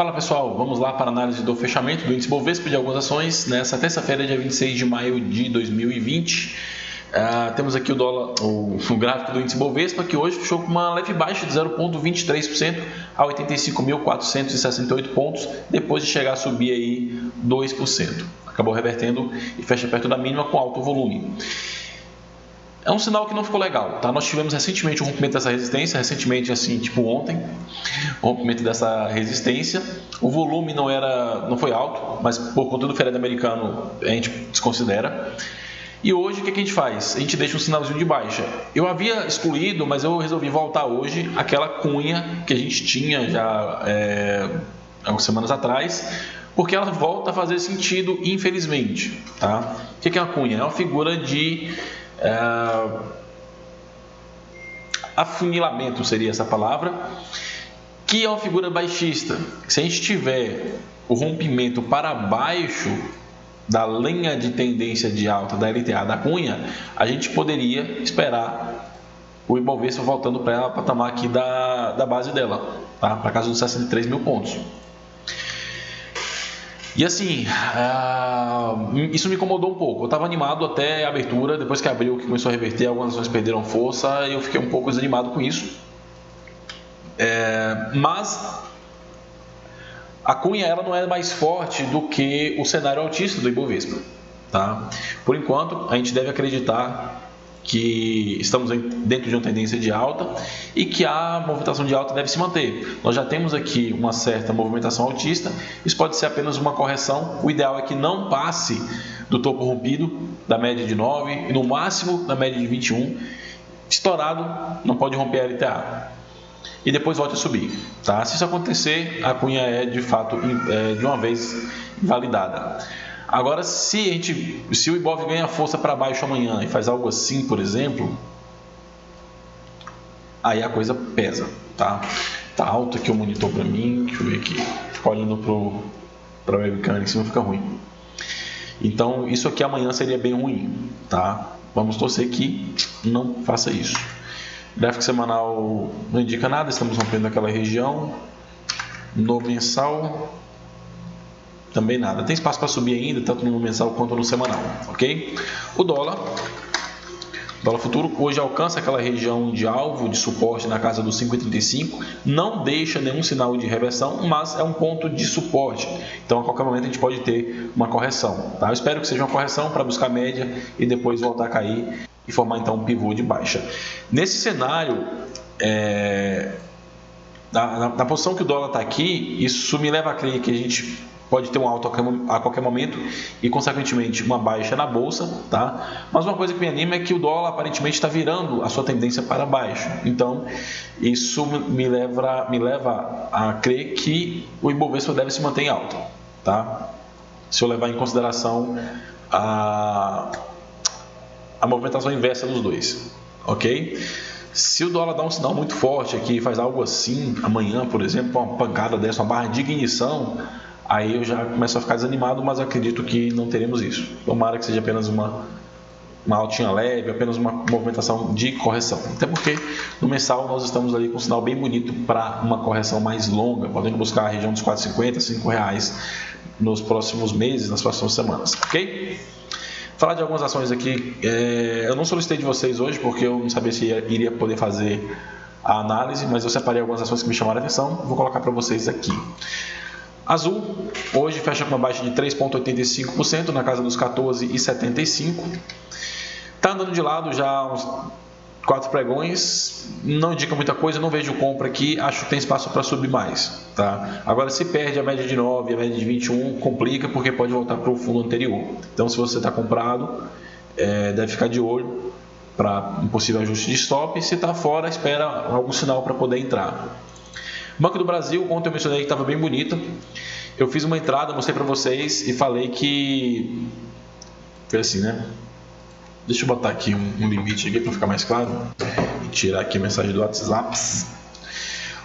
Fala pessoal, vamos lá para a análise do fechamento do índice Bovespa de algumas ações nessa terça-feira, dia 26 de maio de 2020. Temos aqui o dólar, o gráfico do índice Bovespa, que hoje fechou com uma leve baixa de 0,23% a 85.468 pontos, depois de chegar a subir aí 2%. Acabou revertendo e fecha perto da mínima com alto volume. É um sinal que não ficou legal, tá? Nós tivemos recentemente o rompimento dessa resistência, assim, tipo ontem, o rompimento dessa resistência. O volume não foi alto, mas por conta do feriado americano a gente desconsidera. E hoje o que a gente faz? A gente deixa um sinalzinho de baixa. Eu havia excluído, mas eu resolvi voltar hoje aquela cunha que a gente tinha já algumas semanas atrás, porque ela volta a fazer sentido, infelizmente, tá? O que é uma cunha? É uma figura de afunilamento, seria essa palavra, que é uma figura baixista. Se a gente tiver o rompimento para baixo da linha de tendência de alta da LTA da cunha, a gente poderia esperar o Ibovespa voltando para o patamar aqui da base dela, tá? Para casa dos 63 mil pontos. E assim, isso me incomodou um pouco. Eu estava animado até a abertura, depois que abriu, que começou a reverter, algumas ações perderam força e eu fiquei um pouco desanimado com isso. Mas a cunha ela não é mais forte do que o cenário altista do Ibovespa, tá? Por enquanto, a gente deve acreditar que estamos dentro de uma tendência de alta e que a movimentação de alta deve se manter. Nós já temos aqui uma certa movimentação altista, isso pode ser apenas uma correção. O ideal é que não passe do topo rompido da média de 9 e no máximo da média de 21. Estourado, não pode romper a LTA e depois volte a subir, tá? Se isso acontecer, a cunha é de fato de uma vez invalidada. Agora, se o Ibov ganha força para baixo amanhã e faz algo assim, por exemplo, aí a coisa pesa, tá? Tá alto aqui o monitor para mim, deixa eu ver aqui, ficar olhando para a webcam em cima fica ruim. Então, isso aqui amanhã seria bem ruim, tá? Vamos torcer que não faça isso. Gráfico semanal não indica nada, estamos rompendo aquela região. No mensal também nada, tem espaço para subir ainda, tanto no mensal quanto no semanal, ok? O dólar futuro hoje alcança aquela região de alvo, de suporte na casa dos 5,35, não deixa nenhum sinal de reversão, mas é um ponto de suporte, então a qualquer momento a gente pode ter uma correção, tá? Eu espero que seja uma correção para buscar média e depois voltar a cair e formar então um pivô de baixa. Nesse cenário, na posição que o dólar está aqui, isso me leva a crer que a gente pode ter um alto a qualquer momento e, consequentemente, uma baixa na bolsa, tá? Mas uma coisa que me anima é que o dólar aparentemente está virando a sua tendência para baixo. Então, isso me leva a crer que o Ibovespa deve se manter em alta, tá? Se eu levar em consideração a movimentação inversa dos dois, ok? Se o dólar dá um sinal muito forte aqui, faz algo assim amanhã, por exemplo, uma pancada dessa, uma barra de ignição, aí eu já começo a ficar desanimado, mas acredito que não teremos isso. Tomara que seja apenas uma altinha leve, apenas uma movimentação de correção. Até porque no mensal nós estamos ali com um sinal bem bonito para uma correção mais longa, podendo buscar a região dos R$4,50, R$5 nos próximos meses, nas próximas semanas, ok? Falar de algumas ações aqui, eu não solicitei de vocês hoje porque eu não sabia se iria poder fazer a análise, mas eu separei algumas ações que me chamaram a atenção, vou colocar para vocês aqui. Azul, hoje fecha com uma baixa de 3,85% na casa dos 14,75. Está andando de lado já há uns 4 pregões, não indica muita coisa, não vejo compra aqui, acho que tem espaço para subir mais, tá? Agora, se perde a média de 9 e a média de 21, complica porque pode voltar para o fundo anterior. Então, se você está comprado, deve ficar de olho para um possível ajuste de stop. Se está fora, espera algum sinal para poder entrar. Banco do Brasil, ontem eu mencionei que estava bem bonito. Eu fiz uma entrada, mostrei para vocês e falei que foi assim, né? Deixa eu botar aqui um limite aqui para ficar mais claro e tirar aqui a mensagem do WhatsApp.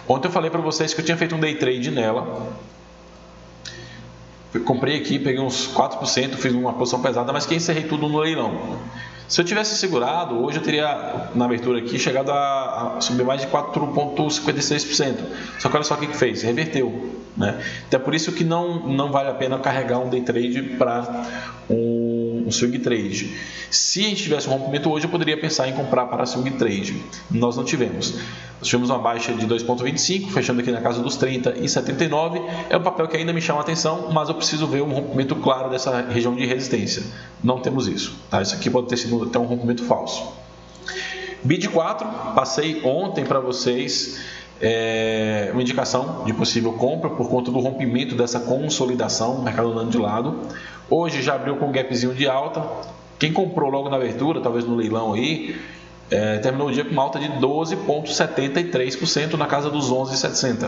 Ontem eu falei para vocês que eu tinha feito um day trade nela. Eu comprei aqui, peguei uns 4%, fiz uma posição pesada, mas que encerrei tudo no leilão. Se eu tivesse segurado, hoje eu teria, na abertura aqui, chegado a subir mais de 4,56%. Só que olha só o que fez, reverteu, né? Então é por isso que não vale a pena carregar um day trade para um swing trade. Se a gente tivesse um rompimento hoje, eu poderia pensar em comprar para swing trade. Nós não tivemos. Nós tivemos uma baixa de 2,25, fechando aqui na casa dos 30,79. É um papel que ainda me chama a atenção, mas eu preciso ver um rompimento claro dessa região de resistência. Não temos isso. Tá? Isso aqui pode ter sido até um rompimento falso. BID 4, passei ontem para vocês uma indicação de possível compra por conta do rompimento dessa consolidação, o mercado andando de lado. Hoje já abriu com um gapzinho de alta. Quem comprou logo na abertura, talvez no leilão aí, terminou o dia com uma alta de 12,73% na casa dos 11,60.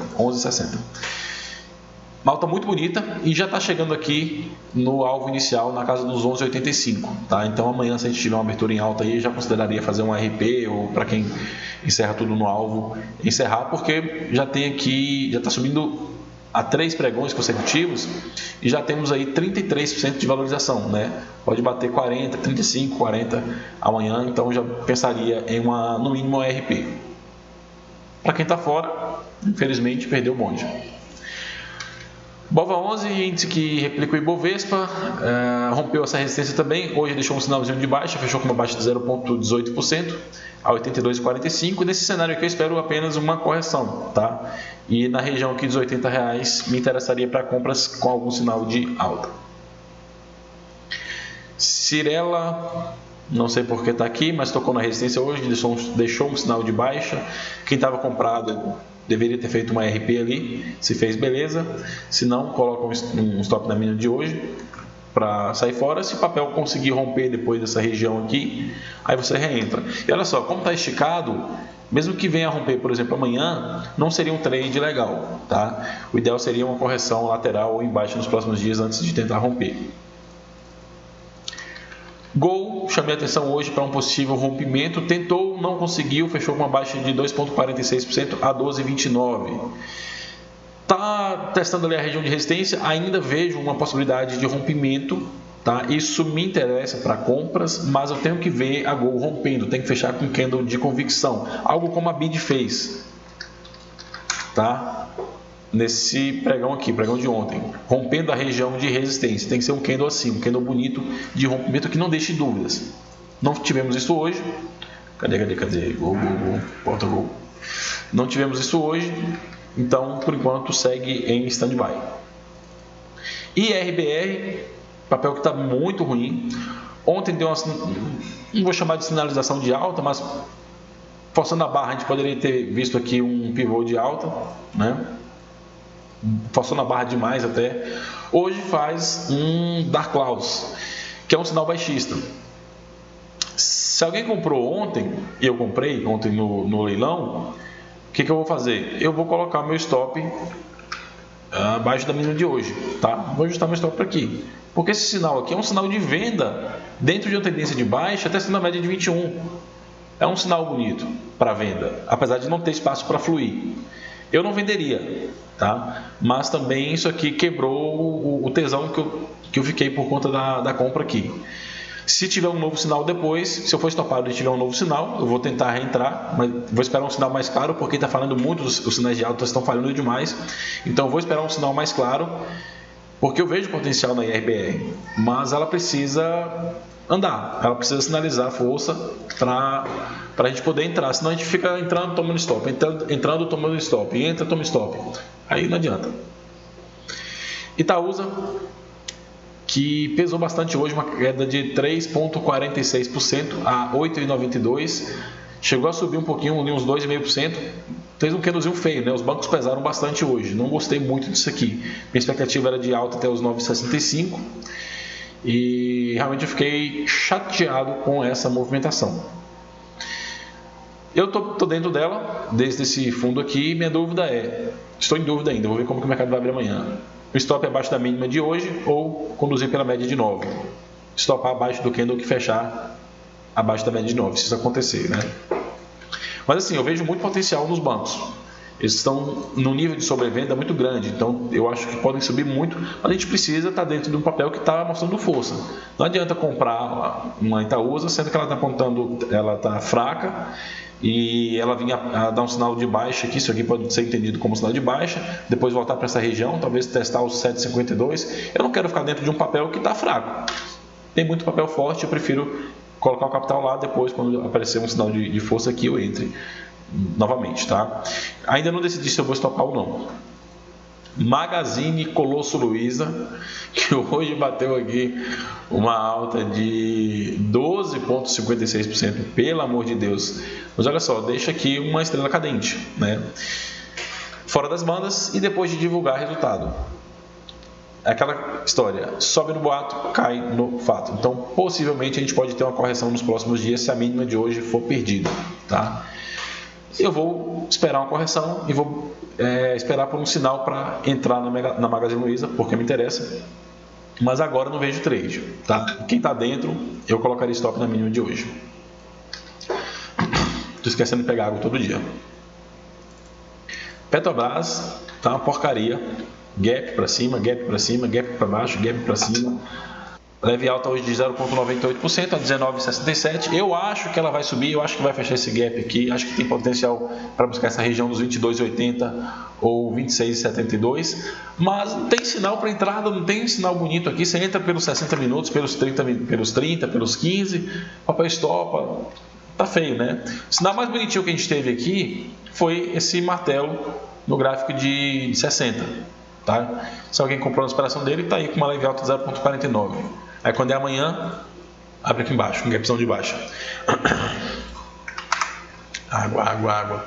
Uma alta muito bonita e já está chegando aqui no alvo inicial na casa dos 11,85. Tá? Então amanhã, se a gente tiver uma abertura em alta aí, já consideraria fazer um RP, ou para quem encerra tudo no alvo, encerrar, porque já tem aqui, já está subindo a 3 pregões consecutivos e já temos aí 33% de valorização, né? Pode bater 40, 35, 40 amanhã, então já pensaria em no mínimo um RP. Para quem está fora, infelizmente perdeu o bonde. BOVA11, índice que replica o Ibovespa, rompeu essa resistência também, hoje deixou um sinalzinho de baixa, fechou com uma baixa de 0,18% a 82,45. Nesse cenário aqui eu espero apenas uma correção, tá? E na região aqui dos R$80 me interessaria para compras com algum sinal de alta. Cirela, não sei por que está aqui, mas tocou na resistência hoje, deixou um sinal de baixa. Quem estava comprado deveria ter feito uma RP ali, se fez, beleza. Se não, coloca um stop na mínima de hoje para sair fora. Se o papel conseguir romper depois dessa região aqui, aí você reentra. E olha só, como está esticado, mesmo que venha a romper, por exemplo, amanhã, não seria um trade legal, tá? O ideal seria uma correção lateral ou embaixo nos próximos dias antes de tentar romper. Gol, chamei a atenção hoje para um possível rompimento, tentou, não conseguiu, fechou com uma baixa de 2,46% a 12,29%. Está testando ali a região de resistência, ainda vejo uma possibilidade de rompimento, tá? Isso me interessa para compras, mas eu tenho que ver a Gol rompendo, tem que fechar com candle de convicção, algo como a BID fez, tá? Nesse pregão aqui, pregão de ontem, rompendo a região de resistência. Tem que ser um candle assim, um candle bonito de rompimento que não deixe dúvidas. Não tivemos isso hoje. Cadê? Gol, porta gol. Não tivemos isso hoje, então por enquanto segue em stand-by. IRBR, papel que está muito ruim. Ontem deu não vou chamar de sinalização de alta, mas forçando a barra a gente poderia ter visto aqui um pivô de alta, né? Forçou na barra demais até. Hoje faz um Dark Clouds, que é um sinal baixista. Se alguém comprou ontem, e eu comprei ontem no leilão, o que eu vou fazer? Eu vou colocar meu stop abaixo da mínima de hoje, tá? Vou ajustar meu stop aqui, porque esse sinal aqui é um sinal de venda dentro de uma tendência de baixa, até sendo a média de 21. É um sinal bonito para venda, apesar de não ter espaço para fluir. Eu não venderia, tá? Mas também isso aqui quebrou o tesão que eu fiquei por conta da compra aqui. Se tiver um novo sinal depois, se eu for estopado e tiver um novo sinal, eu vou tentar reentrar, mas vou esperar um sinal mais claro, porque está falando muito, os sinais de alta estão falhando demais. Então eu vou esperar um sinal mais claro, porque eu vejo potencial na IRBR, mas ela precisa andar, ela precisa sinalizar a força para a gente poder entrar, senão a gente fica entrando, tomando stop, entrando, tomando stop, entra, toma stop, aí não adianta. Itaúsa, que pesou bastante hoje, uma queda de 3,46% a 8,92%, chegou a subir um pouquinho, uns 2,5%, fez um candlezinho feio, né? Os bancos pesaram bastante hoje, não gostei muito disso aqui, minha expectativa era de alta até os 9,65%, e realmente eu fiquei chateado com essa movimentação. Eu estou dentro dela, desde esse fundo aqui, minha dúvida estou em dúvida ainda, vou ver como que o mercado vai abrir amanhã. O stop abaixo da mínima de hoje ou conduzir pela média de 9. Stopar abaixo do candle que fechar abaixo da média de 9, se isso acontecer, né? Mas assim, eu vejo muito potencial nos bancos. eles estão num nível de sobrevenda muito grande, então eu acho que podem subir muito, mas a gente precisa estar dentro de um papel que está mostrando força. Não adianta comprar uma Itaúsa, sendo que ela está apontando, ela está fraca, e ela vinha a dar um sinal de baixa aqui, isso aqui pode ser entendido como um sinal de baixa, depois voltar para essa região, talvez testar os 7,52. Eu não quero ficar dentro de um papel que está fraco. Tem muito papel forte, eu prefiro colocar o capital lá, depois quando aparecer um sinal de força aqui eu entre novamente, tá? Ainda não decidi se eu vou estopar ou não. Magazine Colosso Luiza, que hoje bateu aqui uma alta de 12,56%, pelo amor de Deus. Mas olha só, deixa aqui uma estrela cadente, né? Fora das bandas e depois de divulgar resultado. É aquela história, sobe no boato, cai no fato. Então, possivelmente a gente pode ter uma correção nos próximos dias se a mínima de hoje for perdida, tá? Eu vou esperar uma correção e vou esperar por um sinal para entrar na Magazine Luiza, porque me interessa. Mas agora eu não vejo trade, tá? Quem está dentro, eu colocaria stop na mínima de hoje. Tô esquecendo de pegar água todo dia. Petrobras tá uma porcaria. Gap para cima, gap para cima, gap para baixo, gap para cima. Leve alta hoje de 0,98% a 19,67. Eu acho que ela vai subir, eu acho que vai fechar esse gap aqui. Acho que tem potencial para buscar essa região dos 22,80 ou 26,72. Mas não tem sinal para entrada, não tem sinal bonito aqui. Você entra pelos 60 minutos, pelos 30, pelos 15, papel estopa. Tá feio, né? O sinal mais bonitinho que a gente teve aqui foi esse martelo no gráfico de 60. Tá? Se alguém comprou a inspiração dele, está aí com uma leve alta de 0,49. Aí quando é amanhã, abre aqui embaixo, com gapzão de baixa. Água.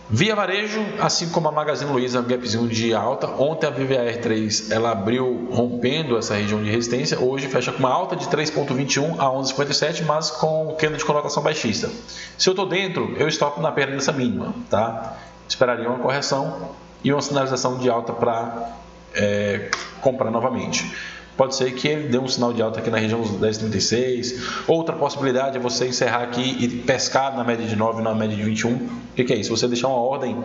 Via Varejo, assim como a Magazine Luiza, gapzinho de alta. Ontem a VVAR3 ela abriu rompendo essa região de resistência. Hoje fecha com uma alta de 3,21 a 11,57, mas com queda de conotação baixista. Se eu estou dentro, eu stop na perda dessa mínima, tá? Esperaria uma correção e uma sinalização de alta para comprar novamente. Pode ser que ele dê um sinal de alta aqui na região dos 10,36. Outra possibilidade é você encerrar aqui e pescar na média de 9 na média de 21. O que é isso? Você deixar uma ordem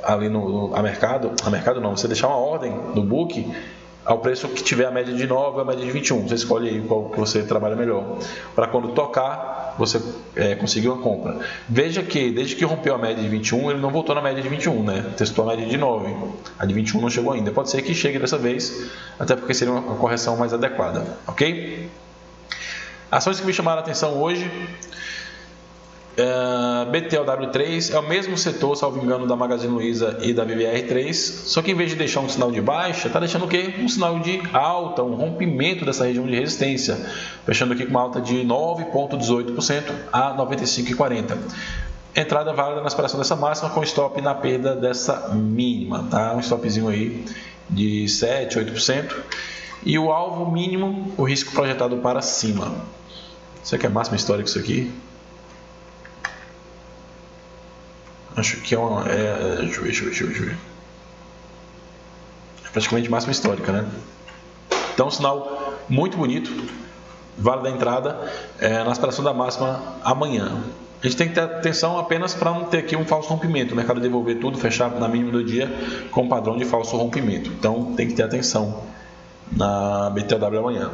ali no mercado não, você deixar uma ordem no book ao preço que tiver a média de 9 ou a média de 21. Você escolhe aí qual que você trabalha melhor. Para quando tocar, você conseguir uma compra. Veja que, desde que rompeu a média de 21, ele não voltou na média de 21, né? Testou a média de 9. A de 21 não chegou ainda. Pode ser que chegue dessa vez, até porque seria uma correção mais adequada. Ok? Ações que me chamaram a atenção hoje. BTLW3 é o mesmo setor, salvo engano, da Magazine Luiza e da VVR3, só que em vez de deixar um sinal de baixa, está deixando o quê? Um sinal de alta, um rompimento dessa região de resistência, fechando aqui com uma alta de 9,18% a 95,40. Entrada válida na aspiração dessa máxima com stop na perda dessa mínima, tá? Um stopzinho aí de 7, 8%. E o alvo mínimo, o risco projetado para cima. Isso aqui é máxima histórica, isso aqui. Acho que deixa eu ver. É praticamente máxima histórica, né? Então, um sinal muito bonito. Vale da entrada na aspiração da máxima amanhã. A gente tem que ter atenção apenas para não ter aqui um falso rompimento. O mercado devolver tudo, fechar na mínima do dia com padrão de falso rompimento. Então, tem que ter atenção na BTW amanhã,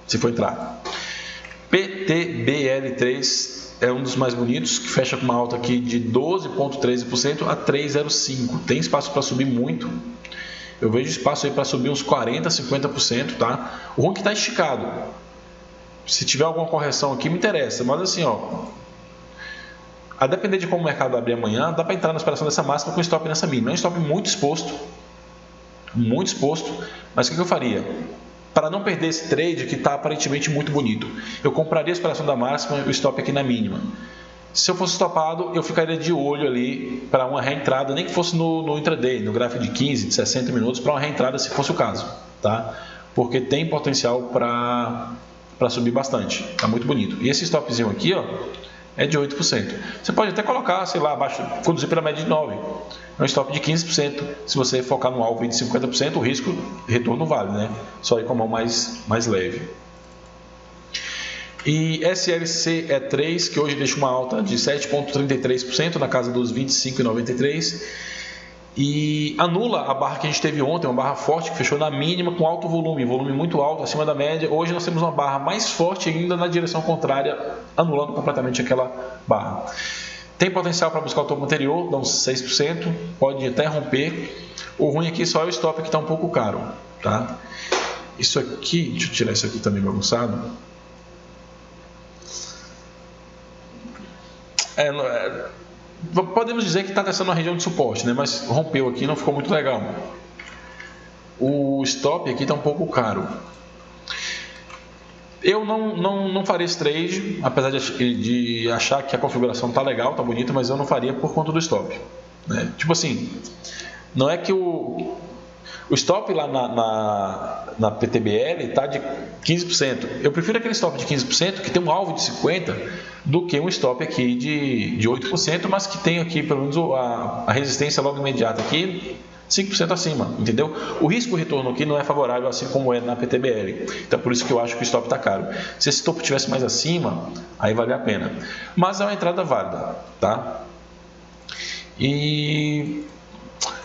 se for entrar. PTBL3 é um dos mais bonitos, que fecha com uma alta aqui de 12,13% a 3,05%. Tem espaço para subir muito. Eu vejo espaço aí para subir uns 40%, 50%, tá? O ruim é que está esticado. Se tiver alguma correção aqui, me interessa. Mas assim, a depender de como o mercado abrir amanhã, dá para entrar na aspiração dessa máxima com stop nessa mínima. É um stop muito exposto. Mas o que eu faria? Para não perder esse trade que está aparentemente muito bonito, eu compraria a aspiração da máxima e o stop aqui na mínima. Se eu fosse stopado, eu ficaria de olho ali para uma reentrada, nem que fosse no intraday, no gráfico de 15, de 60 minutos, para uma reentrada se fosse o caso, tá? Porque tem potencial para subir bastante, está muito bonito. E esse stopzinho aqui, é de 8%. Você pode até colocar, sei lá, abaixo, conduzir pela média de 9%. É um stop de 15%. Se você focar no alvo de 50%, o risco retorno vale, né? Só ir com a mão mais leve. E SLC-E3, que hoje deixa uma alta de 7,33% na casa dos 25,93. E anula a barra que a gente teve ontem, uma barra forte que fechou na mínima com alto volume muito alto, acima da média. Hoje nós temos uma barra mais forte ainda na direção contrária, anulando completamente aquela barra. Tem potencial para buscar o topo anterior, dá uns 6%, pode até romper. O ruim aqui só é o stop que está um pouco caro, tá? Isso aqui, deixa eu tirar isso aqui também bagunçado. Podemos dizer que está testando uma região de suporte, né? Mas rompeu aqui, não ficou muito legal. O stop aqui está um pouco caro. Eu não faria esse trade, apesar de achar que a configuração está legal, está bonita, mas eu não faria por conta do stop, né? Tipo assim, não é que o stop lá na PTBL está de 15%. Eu prefiro aquele stop de 15% que tem um alvo de 50% do que um stop aqui de 8%, mas que tem aqui pelo menos a resistência logo imediata aqui 5% acima, entendeu? O risco-retorno aqui não é favorável assim como é na PTBL. Então por isso que eu acho que o stop está caro. Se esse topo estivesse mais acima, aí vale a pena. Mas é uma entrada válida, tá? E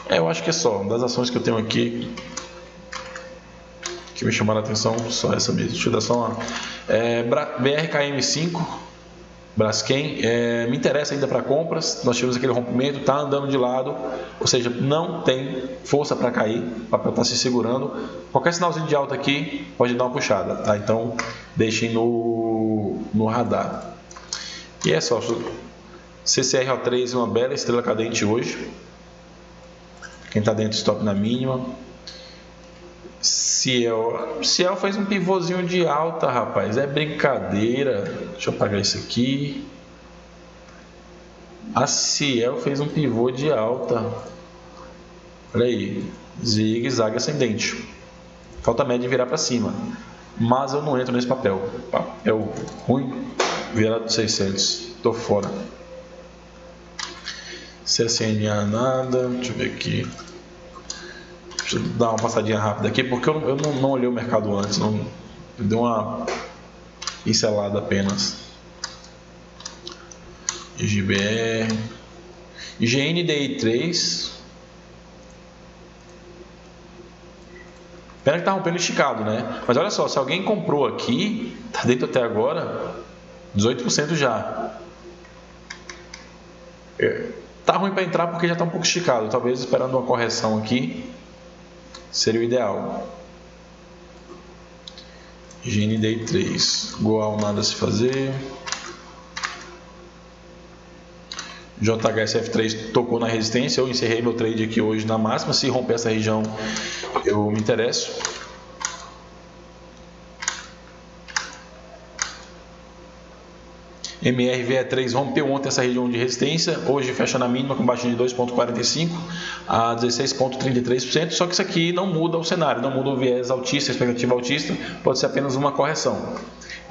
eu acho que é só. Das ações que eu tenho aqui que me chamaram a atenção, só essa mesmo. Deixa eu dar só uma. BRKM5, Braskem, me interessa ainda para compras. Nós tivemos aquele rompimento, está andando de lado, ou seja, não tem força para cair, o papel está se segurando. Qualquer sinalzinho de alta aqui pode dar uma puxada, tá? Então deixem no radar. E é só. CCRO3, uma bela estrela cadente hoje. Quem está dentro, stop na mínima. Ciel fez um pivôzinho de alta, rapaz. É brincadeira. Deixa eu apagar isso aqui. A Ciel fez um pivô de alta. Olha aí. Zigue-zague ascendente. Falta média virar para cima. Mas eu não entro nesse papel. Papel ruim. Virado de 600. Tô fora. CSNA nada. Deixa eu ver aqui. Deixa eu dar uma passadinha rápida aqui, porque eu não olhei o mercado antes, eu dei uma pincelada apenas. GBR, GNDI3. Pena que tá rompendo esticado, né? Mas olha só, se alguém comprou aqui, tá dentro até agora, 18% já. Tá ruim para entrar porque já tá um pouco esticado, talvez esperando uma correção aqui seria o ideal. GNDI 3, Goal nada a se fazer. JHSF3 tocou na resistência. Eu encerrei meu trade aqui hoje na máxima. Se romper essa região, eu me interesso. MRVE3 rompeu ontem essa região de resistência, hoje fecha na mínima com baixa de 2,45 a 16,33%, só que isso aqui não muda o cenário, não muda o viés altista, a expectativa altista, pode ser apenas uma correção.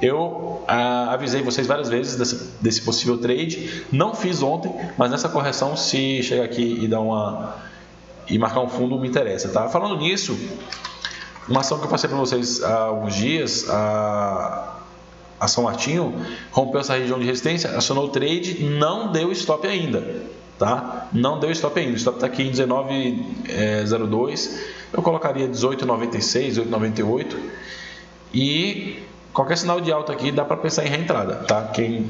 Eu avisei vocês várias vezes desse possível trade, não fiz ontem, mas nessa correção, se chegar aqui e marcar um fundo, me interessa, tá? Falando nisso, uma ação que eu passei para vocês há alguns dias, a São Martinho rompeu essa região de resistência, acionou o trade, não deu stop ainda, tá? Não deu stop ainda, o stop está aqui em 19,02, eu colocaria 18,96, 18,98 e qualquer sinal de alta aqui dá para pensar em reentrada, tá? Quem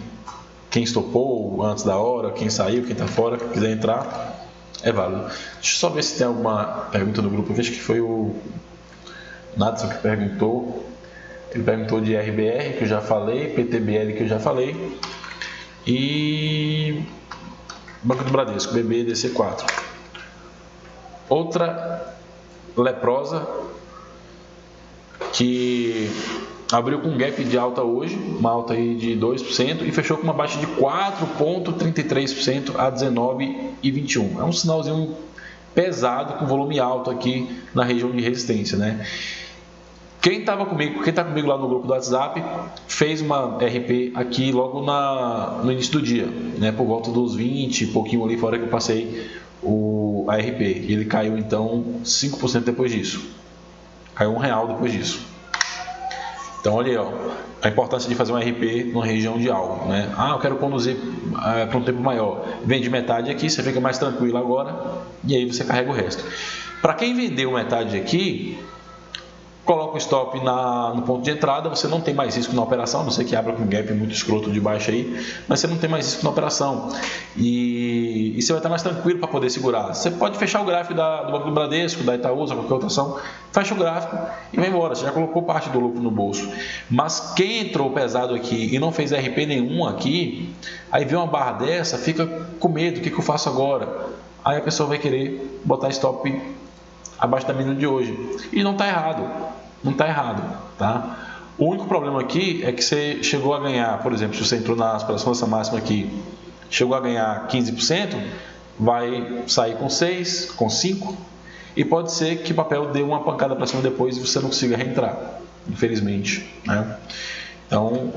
estopou antes da hora, quem saiu, quem está fora, quem quiser entrar, é válido. Deixa eu só ver se tem alguma pergunta no grupo aqui, acho que foi o Natson que perguntou. Ele perguntou de RBR, que eu já falei, PTBL, que eu já falei, e Banco do Bradesco, BBDC4. Outra leprosa que abriu com um gap de alta hoje, uma alta aí de 2%, e fechou com uma baixa de 4,33% a 19,21. É um sinalzinho pesado com volume alto aqui na região de resistência, né? Quem está comigo lá no grupo do WhatsApp fez uma RP aqui logo no início do dia, né, por volta dos 20, pouquinho ali fora que eu passei a RP. E ele caiu então 5% depois disso. Caiu R$1 depois disso. Então olha aí, ó, a importância de fazer um RP numa região de algo, né? Ah, eu quero conduzir para um tempo maior. Vende metade aqui, você fica mais tranquilo agora e aí você carrega o resto. Para quem vendeu metade aqui, coloca o stop no ponto de entrada, você não tem mais risco na operação, a não ser que abra com um gap muito escroto de baixo aí, mas você não tem mais risco na operação. E você vai estar mais tranquilo para poder segurar. Você pode fechar o gráfico do Banco do Bradesco, da Itaúsa, qualquer outra ação, fecha o gráfico e vai embora, você já colocou parte do lucro no bolso. Mas quem entrou pesado aqui e não fez RP nenhum aqui, aí vê uma barra dessa, fica com medo, o que eu faço agora? Aí a pessoa vai querer botar stop abaixo da mínima de hoje. E não está errado. Não está errado, tá? O único problema aqui é que você chegou a ganhar, por exemplo, se você entrou na aspiração dessa máxima aqui, chegou a ganhar 15%, vai sair com 6, com 5, e pode ser que o papel dê uma pancada para cima depois e você não consiga reentrar, infelizmente, né? Então,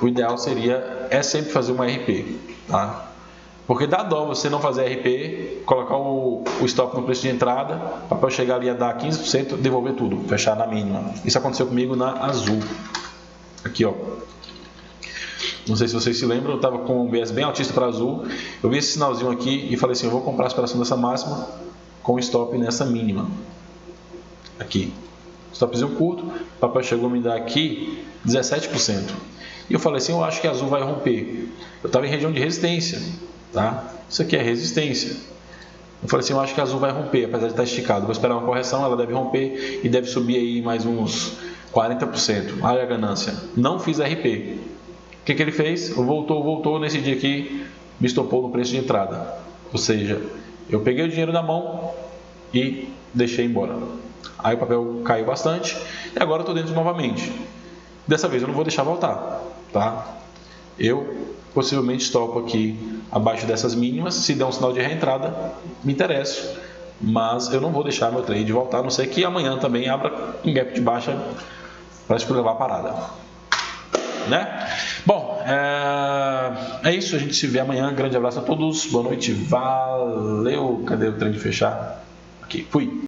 o ideal seria sempre fazer uma RP, tá? Porque dá dó você não fazer RP, colocar o stop no preço de entrada, o papel chegar ali a dar 15%, devolver tudo, fechar na mínima. Isso aconteceu comigo na Azul. Aqui, ó. Não sei se vocês se lembram, eu estava com um viés bem altista para Azul. Eu vi esse sinalzinho aqui e falei assim, eu vou comprar a aspiração dessa máxima com stop nessa mínima. Aqui. Stopzinho curto, o papel chegou a me dar aqui 17%. E eu falei assim, eu acho que a Azul vai romper. Eu estava em região de resistência. Tá? Isso aqui é resistência. Eu falei assim, eu acho que a Azul vai romper, apesar de estar esticado. Vou esperar uma correção, ela deve romper e deve subir aí mais uns 40%. Olha a ganância. Não fiz RP. O que ele fez? Voltou nesse dia aqui, me estopou no preço de entrada. Ou seja, eu peguei o dinheiro na mão e deixei embora. Aí o papel caiu bastante e agora eu estou dentro novamente. Dessa vez eu não vou deixar voltar, tá? Eu possivelmente stopo aqui abaixo dessas mínimas, se der um sinal de reentrada, me interesso, mas eu não vou deixar meu trade voltar, a não ser que amanhã também abra um gap de baixa para levar a parada, né? Bom, é isso, a gente se vê amanhã, grande abraço a todos, boa noite, valeu, cadê o trade fechar? Aqui, fui!